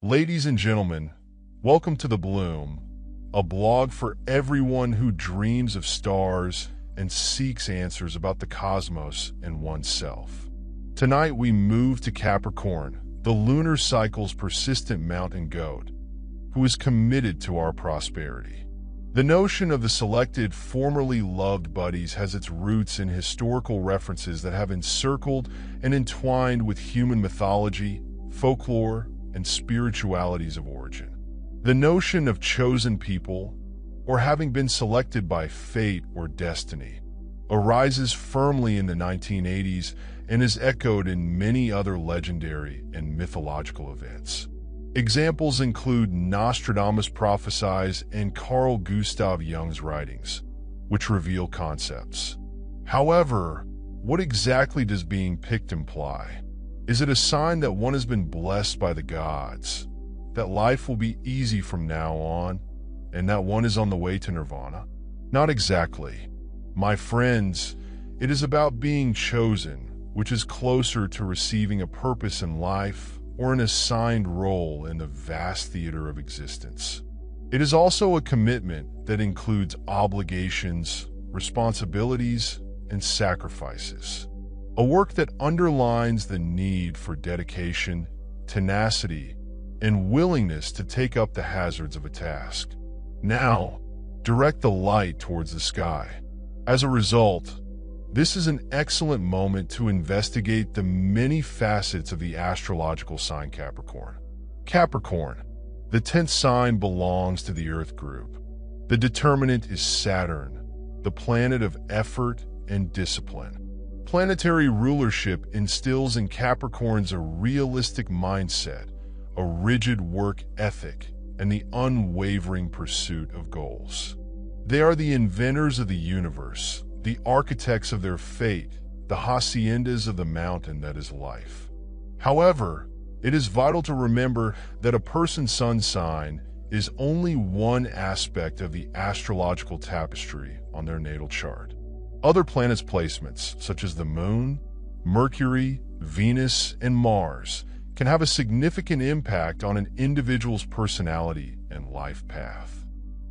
Ladies and gentlemen, welcome to The Bloom, a blog for everyone who dreams of stars and seeks answers about the cosmos and oneself. Tonight we move to Capricorn, the lunar cycle's persistent mountain goat, who is committed to our prosperity. The notion of the selected, formerly loved buddies has its roots in historical references that have encircled and entwined with human mythology, folklore, and spiritualities of origin. The notion of chosen people, or having been selected by fate or destiny, arises firmly in the 1980s and is echoed in many other legendary and mythological events. Examples include Nostradamus' prophecies and Carl Gustav Jung's writings, which reveal concepts. However, what exactly does being picked imply? Is it a sign that one has been blessed by the gods, that life will be easy from now on, and that one is on the way to nirvana? Not exactly. My friends, it is about being chosen, which is closer to receiving a purpose in life or an assigned role in the vast theater of existence. It is also a commitment that includes obligations, responsibilities, and sacrifices. A work that underlines the need for dedication, tenacity, and willingness to take up the hazards of a task. Now, direct the light towards the sky. As a result, this is an excellent moment to investigate the many facets of the astrological sign Capricorn. Capricorn, the 10th sign, belongs to the Earth group. The determinant is Saturn, the planet of effort and discipline. Planetary rulership instills in Capricorns a realistic mindset, a rigid work ethic, and the unwavering pursuit of goals. They are the inventors of the universe, the architects of their fate, the haciendas of the mountain that is life. However, it is vital to remember that a person's sun sign is only one aspect of the astrological tapestry on their natal chart. Other planets' placements, such as the Moon, Mercury, Venus, and Mars, can have a significant impact on an individual's personality and life path.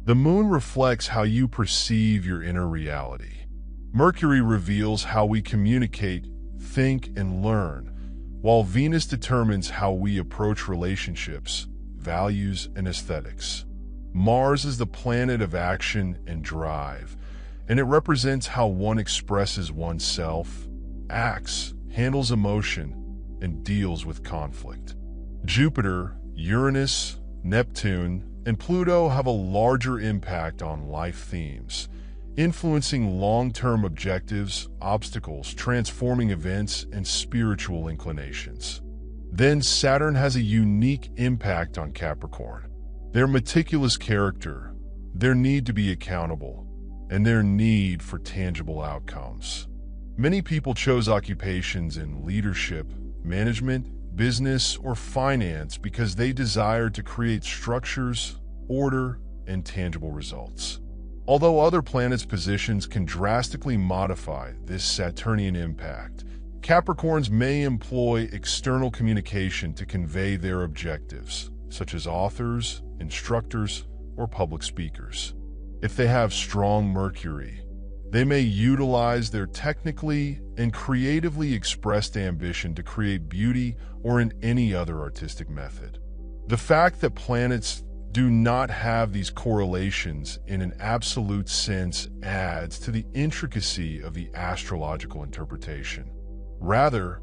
The Moon reflects how you perceive your inner reality. Mercury reveals how we communicate, think, and learn, while Venus determines how we approach relationships, values, and aesthetics. Mars is the planet of action and drive, and it represents how one expresses oneself, acts, handles emotion, and deals with conflict. Jupiter, Uranus, Neptune, and Pluto have a larger impact on life themes, influencing long-term objectives, obstacles, transforming events, and spiritual inclinations. Then Saturn has a unique impact on Capricorn. Their meticulous character, their need to be accountable, and their need for tangible outcomes. Many people chose occupations in leadership, management, business, or finance because they desired to create structures, order, and tangible results. Although other planets' positions can drastically modify this Saturnian impact, Capricorns may employ external communication to convey their objectives, such as authors, instructors, or public speakers. If they have strong Mercury, they may utilize their technically and creatively expressed ambition to create beauty or in any other artistic method. The fact that planets do not have these correlations in an absolute sense adds to the intricacy of the astrological interpretation. Rather,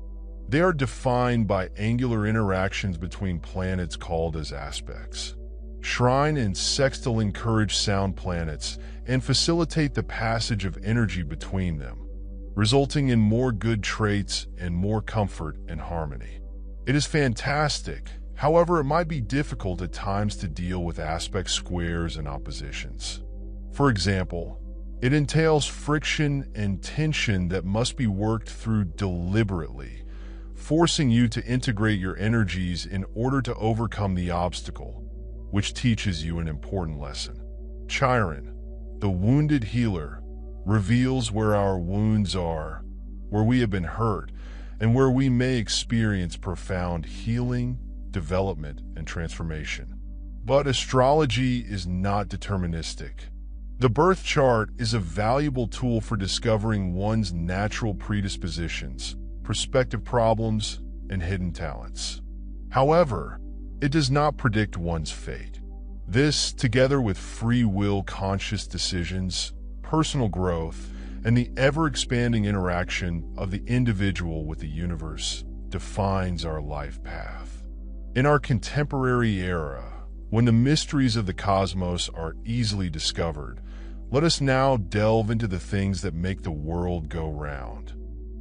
they are defined by angular interactions between planets called as aspects. Trine and sextile encourage sound planets and facilitate the passage of energy between them, resulting in more good traits and more comfort and harmony. It is fantastic. However, it might be difficult at times to deal with aspect squares and oppositions. For example, it entails friction and tension that must be worked through deliberately, forcing you to integrate your energies in order to overcome the obstacle, which teaches you an important lesson. Chiron, the wounded healer, reveals where our wounds are, where we have been hurt, and where we may experience profound healing, development, and transformation. But astrology is not deterministic. The birth chart is a valuable tool for discovering one's natural predispositions, prospective problems, and hidden talents. However, it does not predict one's fate. This, together with free will conscious decisions, personal growth, and the ever-expanding interaction of the individual with the universe, defines our life path. In our contemporary era, when the mysteries of the cosmos are easily discovered, let us now delve into the things that make the world go round.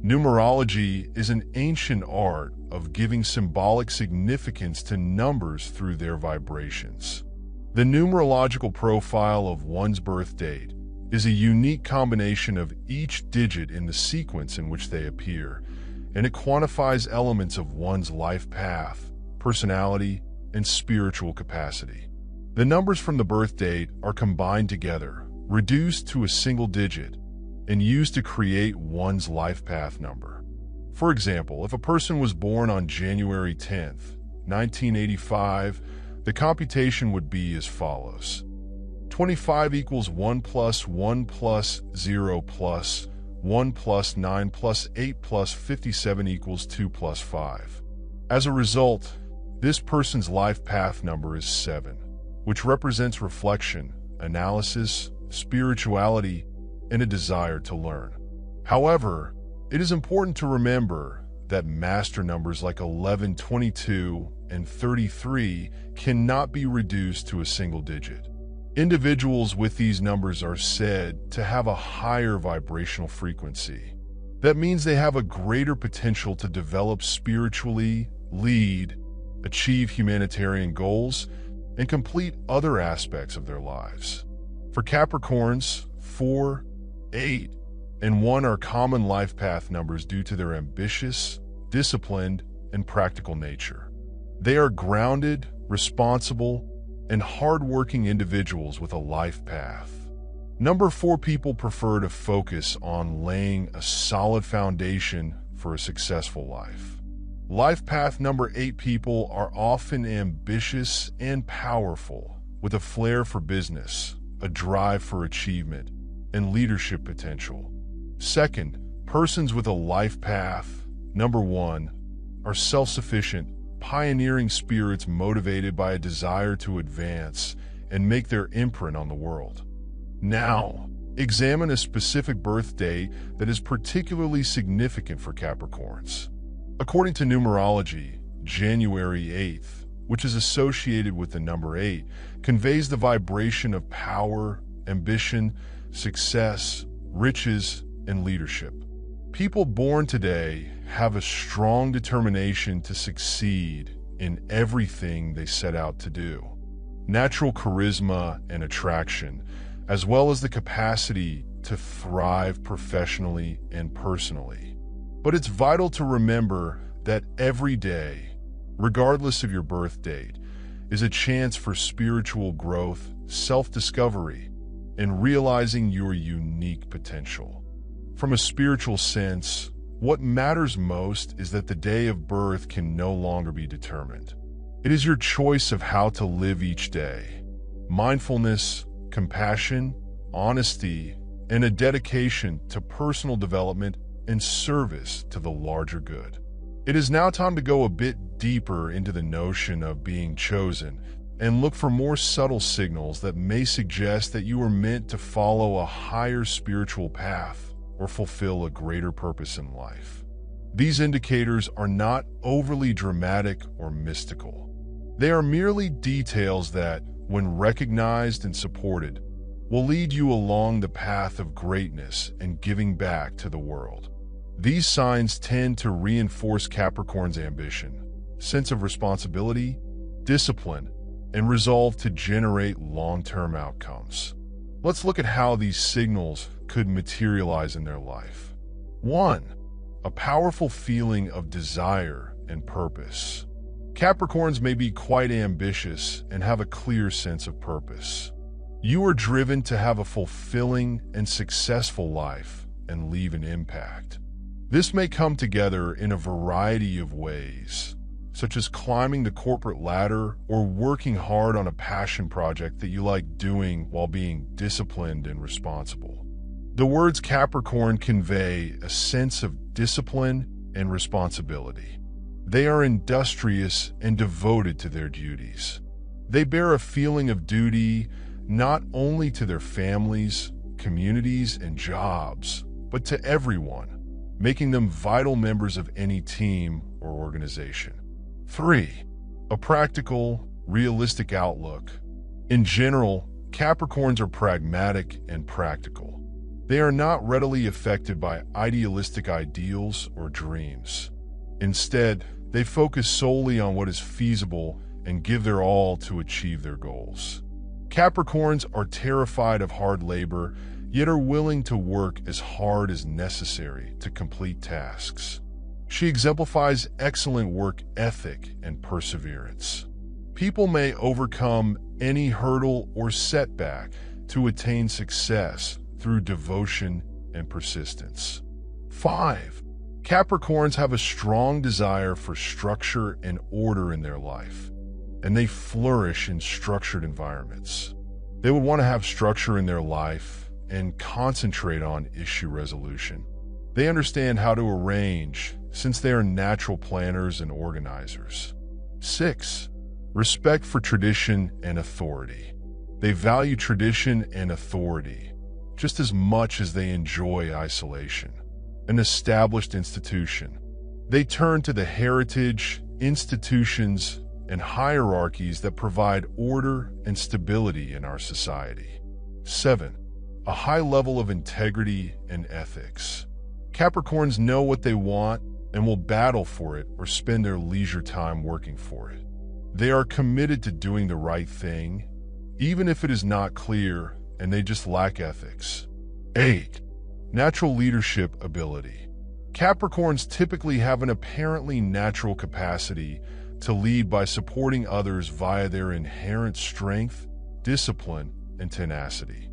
Numerology is an ancient art of giving symbolic significance to numbers through their vibrations. The numerological profile of one's birth date is a unique combination of each digit in the sequence in which they appear, and it quantifies elements of one's life path, personality, and spiritual capacity. The numbers from the birth date are combined together, reduced to a single digit, and used to create one's life path number. For example, if a person was born on January 10th, 1985, the computation would be as follows. 25 equals 1 plus 1 plus 0 plus 1 plus 9 plus 8 plus 57 equals 2 plus 5. As a result, this person's life path number is 7, which represents reflection, analysis, spirituality, and a desire to learn. However, it is important to remember that master numbers like 11, 22, and 33 cannot be reduced to a single digit. Individuals with these numbers are said to have a higher vibrational frequency. That means they have a greater potential to develop spiritually, lead, achieve humanitarian goals, and complete other aspects of their lives. For Capricorns, 4, 8, and 1 are common life path numbers due to their ambitious, disciplined, and practical nature. They are grounded, responsible, and hardworking individuals with a life path. Number 4 people prefer to focus on laying a solid foundation for a successful life. Life path number 8 people are often ambitious and powerful, with a flair for business, a drive for achievement, and leadership potential. Second, persons with a life path number 1 are self-sufficient, pioneering spirits motivated by a desire to advance and make their imprint on the world. Now, examine a specific birth date that is particularly significant for Capricorns. According to numerology, January 8th, which is associated with the number 8, conveys the vibration of power, ambition, success, riches, and leadership. People born today have a strong determination to succeed in everything they set out to do. Natural charisma and attraction, as well as the capacity to thrive professionally and personally. But it's vital to remember that every day, regardless of your birth date, is a chance for spiritual growth, self-discovery, and realizing your unique potential. From a spiritual sense, what matters most is that the day of birth can no longer be determined. It is your choice of how to live each day. Mindfulness, compassion, honesty, and a dedication to personal development and service to the larger good. It is now time to go a bit deeper into the notion of being chosen and look for more subtle signals that may suggest that you are meant to follow a higher spiritual path or fulfill a greater purpose in life. These indicators are not overly dramatic or mystical. They are merely details that, when recognized and supported, will lead you along the path of greatness and giving back to the world. These signs tend to reinforce Capricorn's ambition, sense of responsibility, discipline, and resolve to generate long-term outcomes. Let's look at how these signals could materialize in their life. 1. A powerful feeling of desire and purpose. Capricorns may be quite ambitious and have a clear sense of purpose. You are driven to have a fulfilling and successful life and leave an impact. This may come together in a variety of ways. such as climbing the corporate ladder or working hard on a passion project that you like doing while being disciplined and responsible. The words Capricorn convey a sense of discipline and responsibility. They are industrious and devoted to their duties. They bear a feeling of duty not only to their families, communities, and jobs, but to everyone, making them vital members of any team or organization. 3. A practical, realistic outlook. In general, Capricorns are pragmatic and practical. They are not readily affected by idealistic ideals or dreams. Instead, they focus solely on what is feasible and give their all to achieve their goals. Capricorns are terrified of hard labor, yet are willing to work as hard as necessary to complete tasks. She exemplifies excellent work ethic and perseverance. People may overcome any hurdle or setback to attain success through devotion and persistence. 5. Capricorns have a strong desire for structure and order in their life, and they flourish in structured environments. They would want to have structure in their life and concentrate on issue resolution. They understand how to arrange, since they are natural planners and organizers. 6. Respect for tradition and authority. They value tradition and authority just as much as they enjoy isolation. An established institution. They turn to the heritage, institutions, and hierarchies that provide order and stability in our society. 7. A high level of integrity and ethics. Capricorns know what they want and will battle for it or spend their leisure time working for it. They are committed to doing the right thing, even if it is not clear and they just lack ethics. 8. Natural leadership ability. Capricorns typically have an apparently natural capacity to lead by supporting others via their inherent strength, discipline, and tenacity.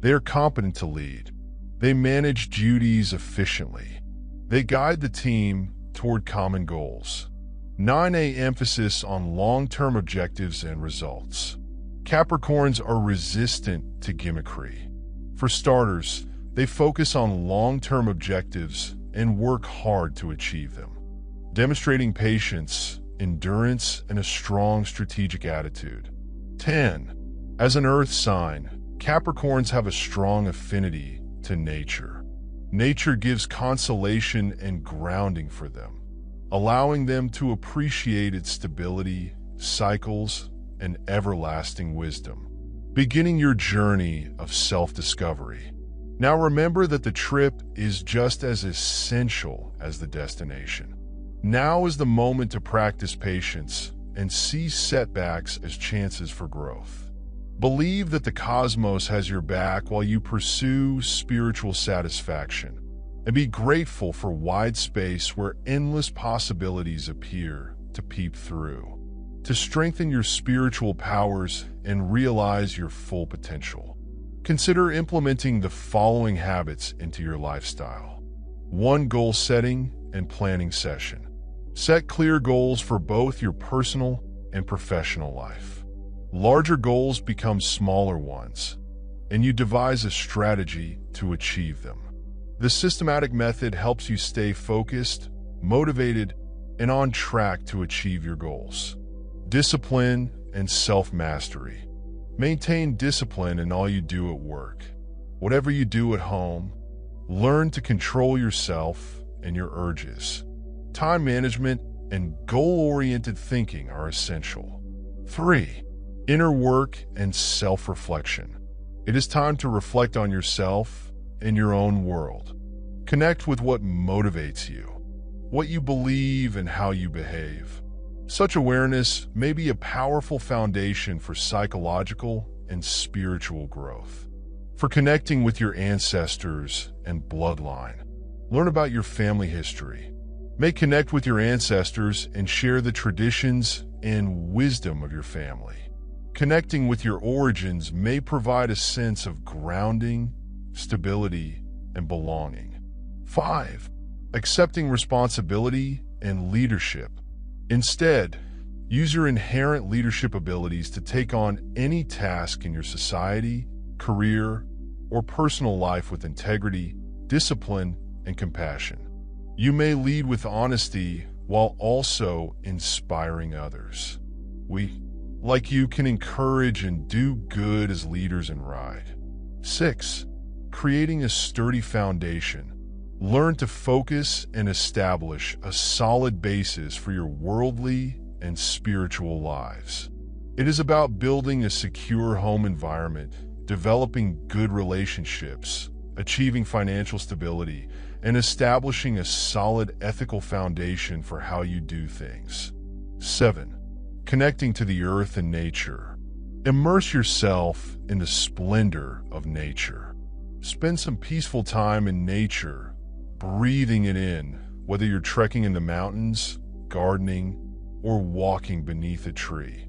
They are competent to lead. They manage duties efficiently. They guide the team toward common goals. 9. Emphasis on long-term objectives and results. Capricorns are resistant to gimmickry. For starters, they focus on long-term objectives and work hard to achieve them, demonstrating patience, endurance, and a strong strategic attitude. 10. As an earth sign, Capricorns have a strong affinity to nature. Nature gives consolation and grounding for them, allowing them to appreciate its stability, cycles, and everlasting wisdom. Beginning your journey of self-discovery. Now remember that the trip is just as essential as the destination. Now is the moment to practice patience and see setbacks as chances for growth. Believe that the cosmos has your back while you pursue spiritual satisfaction, and be grateful for wide space where endless possibilities appear to peep through. To strengthen your spiritual powers and realize your full potential, consider implementing the following habits into your lifestyle. 1. Goal setting and planning session. Set clear goals for both your personal and professional life. Larger goals become smaller ones, and you devise a strategy to achieve them. The systematic method helps you stay focused, motivated, and on track to achieve your goals. Discipline and self-mastery. Maintain discipline in all you do at work. Whatever you do at home, learn to control yourself and your urges. Time management and goal-oriented thinking are essential. 3. Inner work and self-reflection. It is time to reflect on yourself and your own world. Connect with what motivates you, what you believe, and how you behave. Such awareness may be a powerful foundation for psychological and spiritual growth. For connecting with your ancestors and bloodline, learn about your family history. May connect with your ancestors and share the traditions and wisdom of your family. Connecting with your origins may provide a sense of grounding, stability, and belonging. 5. Accepting responsibility and leadership. Instead, use your inherent leadership abilities to take on any task in your society, career, or personal life with integrity, discipline, and compassion. You may lead with honesty while also inspiring others. We, like you, can encourage and do good as leaders and ride. 6. Creating a sturdy foundation. Learn to focus and establish a solid basis for your worldly and spiritual lives. It is about building a secure home environment, developing good relationships, achieving financial stability, and establishing a solid ethical foundation for how you do things. 7. Connecting to the earth and nature. Immerse yourself in the splendor of nature. Spend some peaceful time in nature, breathing it in, whether you're trekking in the mountains, gardening, or walking beneath a tree.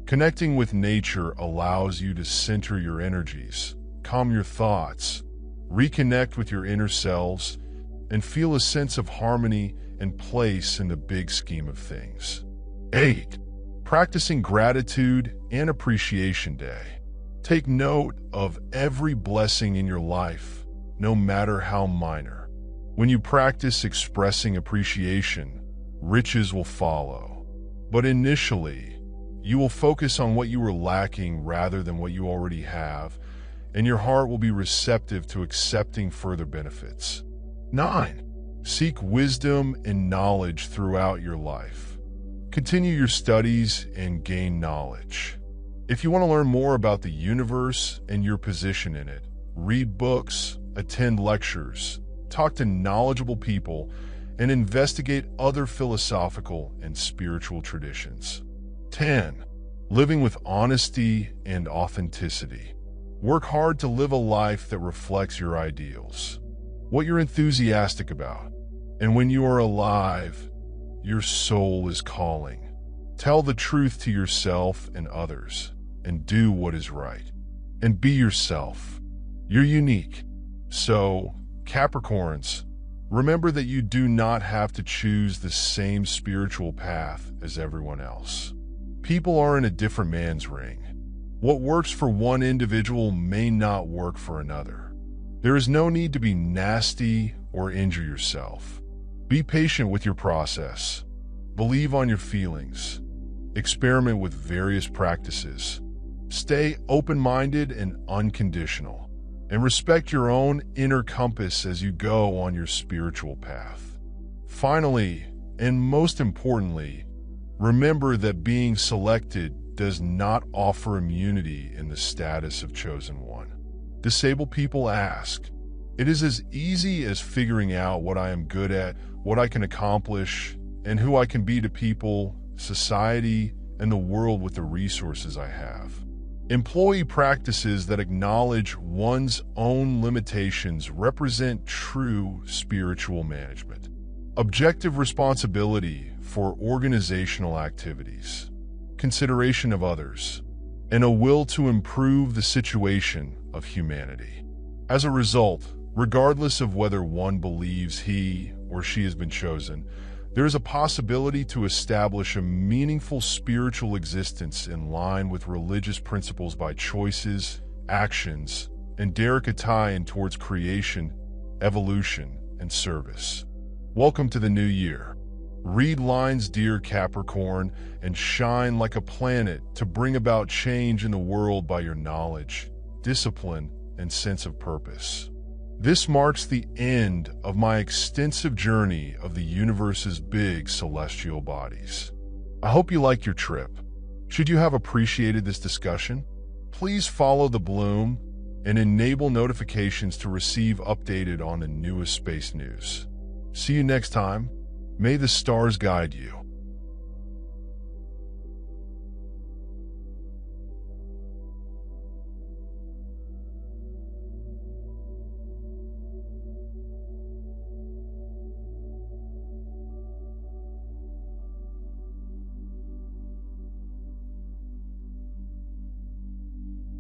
Connecting with nature allows you to center your energies, calm your thoughts, reconnect with your inner selves, and feel a sense of harmony and place in the big scheme of things. 8. Practicing gratitude and appreciation day. Take note of every blessing in your life, no matter how minor. When you practice expressing appreciation, riches will follow. But initially, you will focus on what you are lacking rather than what you already have, and your heart will be receptive to accepting further benefits. 9. Seek wisdom and knowledge throughout your life. Continue your studies and gain knowledge. If you want to learn more about the universe and your position in it, read books, attend lectures, talk to knowledgeable people, and investigate other philosophical and spiritual traditions. 10. Living with honesty and authenticity. Work hard to live a life that reflects your ideals, what you're enthusiastic about, and when you are alive, your soul is calling. Tell the truth to yourself and others, and do what is right. And be yourself. You're unique. So, Capricorns, remember that you do not have to choose the same spiritual path as everyone else. People are in a different man's ring. What works for one individual may not work for another. There is no need to be nasty or injure yourself. Be patient with your process. Believe on your feelings. Experiment with various practices. Stay open-minded and unconditional. And respect your own inner compass as you go on your spiritual path. Finally, and most importantly, remember that being selected does not offer immunity in the status of chosen one. Disabled people ask, "It is as easy as figuring out what I am good at, what I can accomplish, and who I can be to people, society, and the world with the resources I have." Employee practices that acknowledge one's own limitations represent true spiritual management. Objective responsibility for organizational activities, consideration of others, and a will to improve the situation of humanity. As a result, regardless of whether one believes he or she has been chosen, there is a possibility to establish a meaningful spiritual existence in line with religious principles by choices, actions, and a tie-in towards creation, evolution, and service. Welcome to the new year. Read lines, dear Capricorn, and shine like a planet to bring about change in the world by your knowledge, discipline, and sense of purpose. This marks the end of my extensive journey of the universe's big celestial bodies. I hope you liked your trip. Should you have appreciated this discussion, please follow the Bloom and enable notifications to receive updated on the newest space news. See you next time. May the stars guide you.